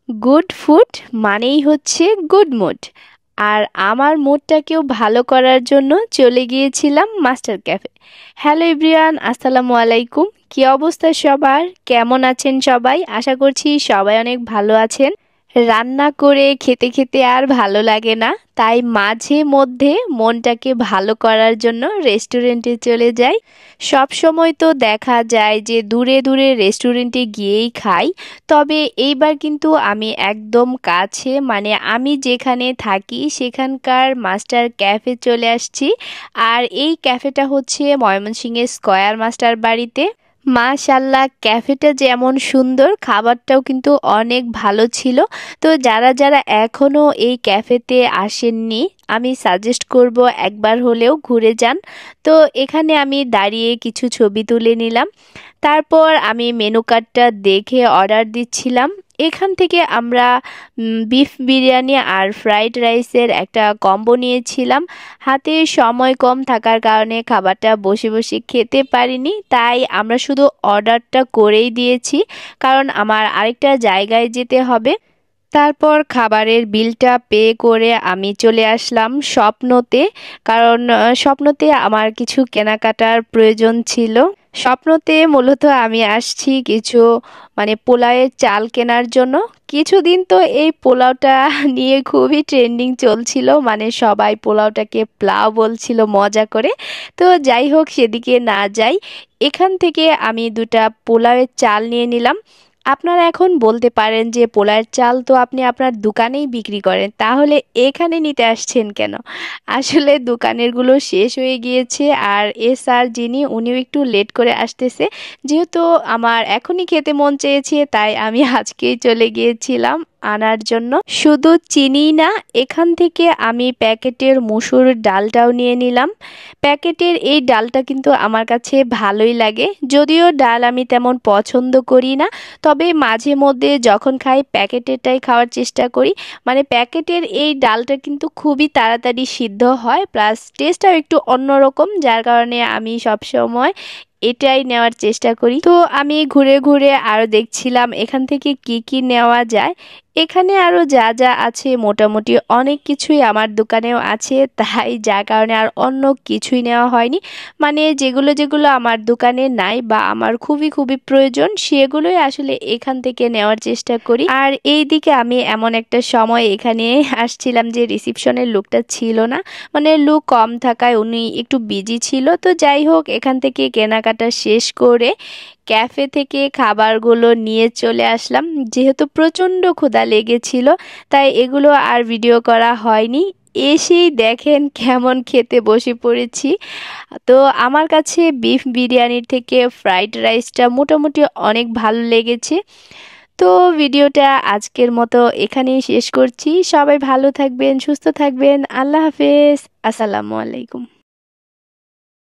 Good food মানেই হচ্ছে good mood. আর আমার মুডটাকেও ভালো করার জন্য চলে গিয়েছিলাম মাস্টার ক্যাফে। হ্যালো এভরিওয়ান, আসসালামু আলাইকুম। কি অবস্থা সবার? কেমন আছেন সবাই? আশা করছি সবাই অনেক ভালো আছেন। রান্না করে খেতে খেতে আর ভালো লাগে না, তাই মাঝে মধ্যে মনটাকে ভালো করার জন্য রেস্টুরেন্টে চলে যাই। সব সময় তো দেখা যায় যে দূরে দূরে রেস্টুরেন্টে গিয়েই খাই, তবে এইবার কিন্তু আমি একদম কাছে, মানে আমি যেখানে থাকি সেখানকার মাস্টার ক্যাফে চলে আসছি। আর এই ক্যাফেটা হচ্ছে ময়মনসিংহের স্কয়ার মাস্টার বাড়িতে। মাশাল্লাহ, ক্যাফেটা যেমন সুন্দর, খাবারটাও কিন্তু অনেক ভালো ছিল। তো যারা যারা এখনও এই ক্যাফেতে আসেননি, আমি সাজেস্ট করব একবার হলেও ঘুরে যান। তো এখানে আমি দাঁড়িয়ে কিছু ছবি তুলে নিলাম। তারপর আমি মেনু কার্ডটা দেখে অর্ডার দিচ্ছিলাম। এখান থেকে আমরা বিফ বিরিয়ানি আর ফ্রাইড রাইসের একটা কম্বো নিয়েছিলাম। হাতে সময় কম থাকার কারণে খাবারটা বসে বসে খেতে পারিনি, তাই আমরা শুধু অর্ডারটা করেই দিয়েছি, কারণ আমার আরেকটা জায়গায় যেতে হবে। তারপর খাবারের বিলটা পে করে আমি চলে আসলাম স্বপ্নতে, কারণ স্বপ্নতে আমার কিছু কেনাকাটার প্রয়োজন ছিল। স্বপ্নতে মূলত আমি আসছি কিছু পোলাওয়ের চাল কেনার জন্য। কিছুদিন তো এই পোলাওটা নিয়ে খুবই ট্রেন্ডিং চলছিল, সবাই পোলাওটাকে প্লাও বলছিল মজা করে। তো যাই হোক, সেদিকে না যাই, এখান থেকে আমি দুটা পোলাওয়ের চাল নিয়ে নিলাম। আপনারা এখন বলতে পারেন যে পোলাওয়ের চাল তো আপনি আপনার দোকানেই বিক্রি করেন, তাহলে এখানে নিতে আসছেন কেন? আসলে দোকানেরগুলো শেষ হয়ে গিয়েছে, আর স্যার যিনি উনিও একটু লেট করে আসতেছে। যেহেতু আমার এখনই খেতে মন চেয়েছে, তাই আমি আজকেই চলে গিয়েছিলাম আনার জন্য। শুধু চিনি না, এখান থেকে আমি প্যাকেটের মসুর ডালটাও নিয়ে নিলাম। প্যাকেটের এই ডালটা কিন্তু আমার কাছে ভালোই লাগে, যদিও ডাল আমি তেমন পছন্দ করি না, তবে মাঝে মধ্যে যখন খাই প্যাকেটেরটাই খাওয়ার চেষ্টা করি। প্যাকেটের এই ডালটা কিন্তু খুবই তাড়াতাড়ি সিদ্ধ হয়, প্লাস টেস্টটাও একটু অন্যরকম, যার কারণে আমি সবসময় এটাই নেওয়ার চেষ্টা করি। তো আমি ঘুরে ঘুরে আরও দেখছিলাম এখান থেকে কি কি নেওয়া যায়। এখানে আরও যা যা আছে মোটামুটি অনেক কিছুই আমার দোকানেও আছে, তাই যার কারণে আর অন্য কিছুই নেওয়া হয়নি। যেগুলো যেগুলো আমার দোকানে নাই বা আমার খুবই খুবই প্রয়োজন, সেগুলোই আসলে এখান থেকে নেওয়ার চেষ্টা করি। আর এই দিকে আমি এমন একটা সময় এখানে আসছিলাম যে রিসিপশনের লোকটা ছিল না, লোক কম থাকায় উনি একটু বিজি ছিল। তো যাই হোক, এখান থেকে কেনাকাটা শেষ করে ক্যাফে থেকে খাবারগুলো নিয়ে চলে আসলাম। যেহেতু প্রচণ্ড ক্ষুধা লেগেছিল, তাই এগুলো আর ভিডিও করা হয়নি। এসেই দেখেন কেমন খেতে বসে পড়েছি। তো আমার কাছে বিফ বিরিয়ানির থেকে ফ্রাইড রাইসটা মোটামুটি অনেক ভালো লেগেছে। তো ভিডিওটা আজকের মতো এখানেই শেষ করছি। সবাই ভালো থাকবেন, সুস্থ থাকবেন। আল্লাহ হাফেজ, আসসালামু আলাইকুম।